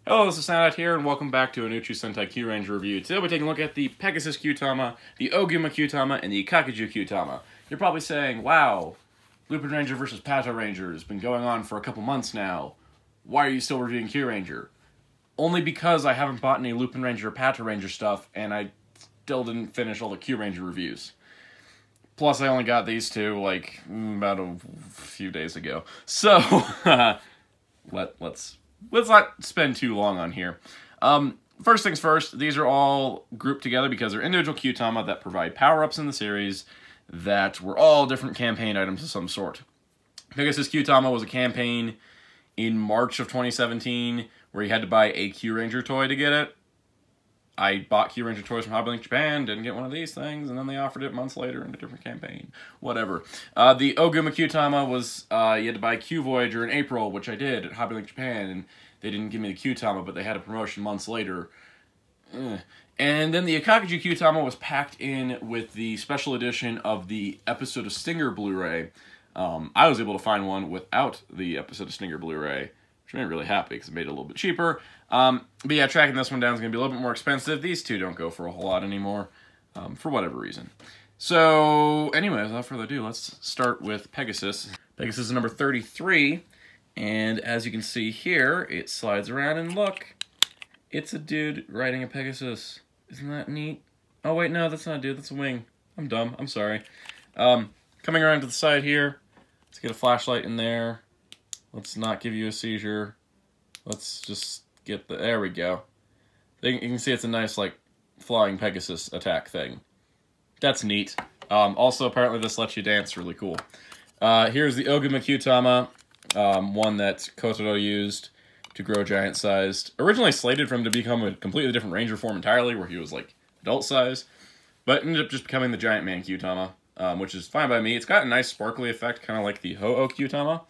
Hello, this is Soundout here, and welcome back to an Uchuu Sentai Kyuranger review. Today we're taking a look at the Pegasus Kyutama, the Ooguma Kyutama, and the Ikkakuju Kyutama. You're probably saying, wow, Lupin Ranger vs. Pato Ranger has been going on for a couple months now. Why are you still reviewing Kyuranger? Only because I haven't bought any Lupin Ranger or Pato Ranger stuff, and I still didn't finish all the Kyuranger reviews. Plus, I only got these two, like, about a few days ago. So, let's not spend too long on here. First things first, these are all grouped together because they're individual Kyutama that provide power-ups in the series that were all different campaign items of some sort. Pegasus Kyutama was a campaign in March of 2017 where you had to buy a Kyuranger toy to get it. I bought Kyuranger toys from Hobbylink Japan, didn't get one of these things, and then they offered it months later in a different campaign. Whatever. The Ooguma Kyutama was, you had to buy Q Voyager in April, which I did at Hobbylink Japan, and they didn't give me the Kyutama, but they had a promotion months later. And then the Ikkakuju Kyutama was packed in with the special edition of the Episode of Stinger Blu-ray. I was able to find one without the Episode of Stinger Blu-ray, which made me really happy because it made it a little bit cheaper. But yeah, tracking this one down is going to be a little bit more expensive. These two don't go for a whole lot anymore, for whatever reason. So, anyways, without further ado, let's start with Pegasus. Pegasus is number 33, and as you can see here, it slides around, and look, it's a dude riding a Pegasus. Isn't that neat? Oh wait, no, that's not a dude, that's a wing. I'm dumb, I'm sorry. Coming around to the side here, let's get a flashlight in there. Let's not give you a seizure. Let's just get the... There we go. You can see it's a nice, like, flying Pegasus attack thing. That's neat. Also, apparently this lets you dance really cool. Here's the Ooguma Kyutama, one that Kotaro used to grow giant-sized. Originally slated for him to become a completely different Ranger form entirely, where he was, like, adult-size. But ended up just becoming the Giant Man Kyutama, which is fine by me. It's got a nice sparkly effect, kind of like the Ho-Oh Kyutama.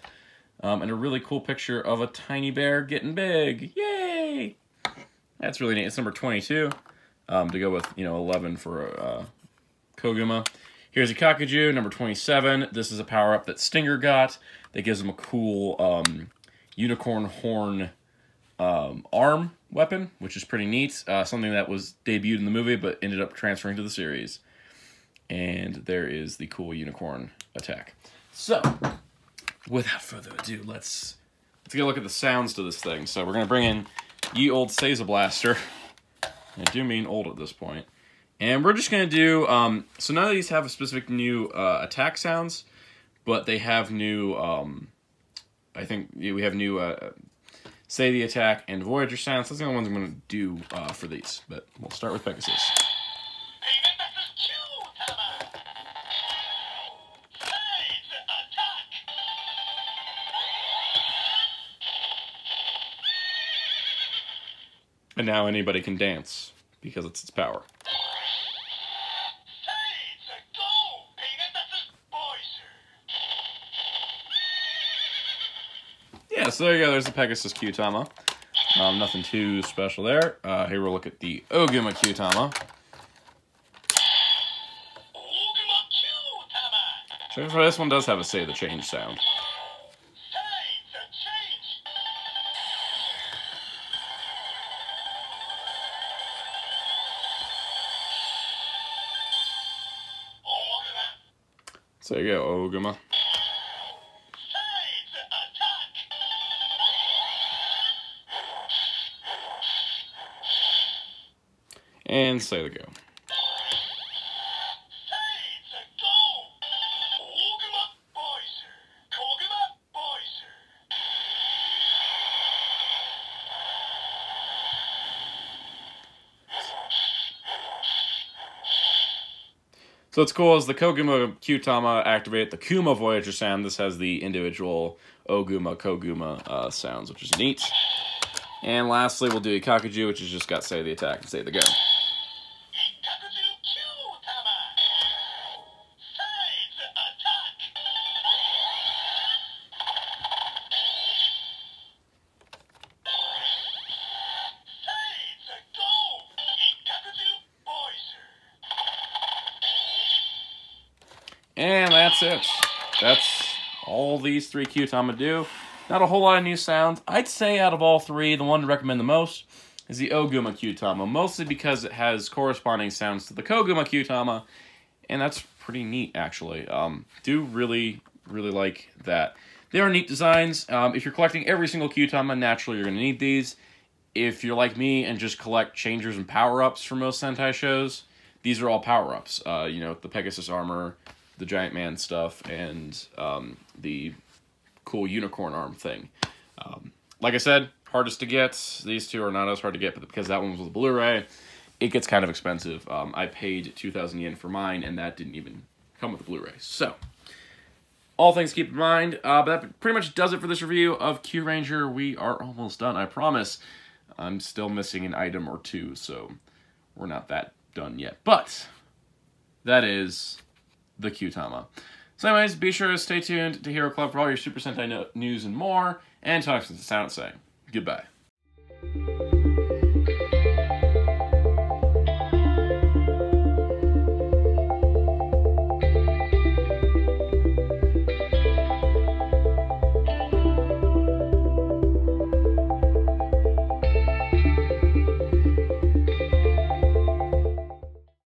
And a really cool picture of a tiny bear getting big. Yay! That's really neat. It's number 22, to go with, 11 for Koguma. Here's Ikkakuju, number 27. This is a power-up that Stinger got that gives him a cool unicorn horn arm weapon, which is pretty neat. Something that was debuted in the movie but ended up transferring to the series. And there is the cool unicorn attack. So, without further ado, let's get a look at the sounds to this thing. So we're going to bring in Ye Old Seiza Blaster. I do mean old at this point. And we're just going to do, so none of these have a specific new attack sounds, but they have new, I think we have new Say the Attack and Voyager sounds. That's the only ones I'm going to do for these, but we'll start with Pegasus. And now anybody can dance, because it's its power. Yeah, so there you go, there's the Pegasus Kyutama. Nothing too special there. Here we'll look at the Ooguma Kyutama. So this one does have a Say the Change sound. So there you go, Ooguma. And say the go. So what's cool is the Koguma Kyutama activate the Kuma Voyager sound. This has the individual Ooguma, Koguma sounds, which is neat. And lastly, we'll do Ikkakuju, which has just got Say the Attack and Say the Go. And that's it. That's all these three Kyutama do. Not a whole lot of new sounds. I'd say out of all three, the one to recommend the most is the Ooguma Kyutama, mostly because it has corresponding sounds to the Koguma Kyutama, and that's pretty neat, actually. Do really like that. They are neat designs. If you're collecting every single Kyutama, naturally you're going to need these. If you're like me and just collect changers and power-ups for most Sentai shows, these are all power-ups. You know, the Pegasus armor, the Giant Man stuff, and the cool unicorn arm thing. Like I said, hardest to get. These two are not as hard to get, but because that one was with Blu-ray, it gets kind of expensive. I paid 2,000 yen for mine, and that didn't even come with the Blu-ray. So, all things to keep in mind. But that pretty much does it for this review of Kyuranger. We are almost done, I promise. I'm still missing an item or two, so we're not that done yet. But that is the Kyutama. So anyways, be sure to stay tuned to Hero Club for all your Super Sentai news and more. And talk to the Soundout saying goodbye.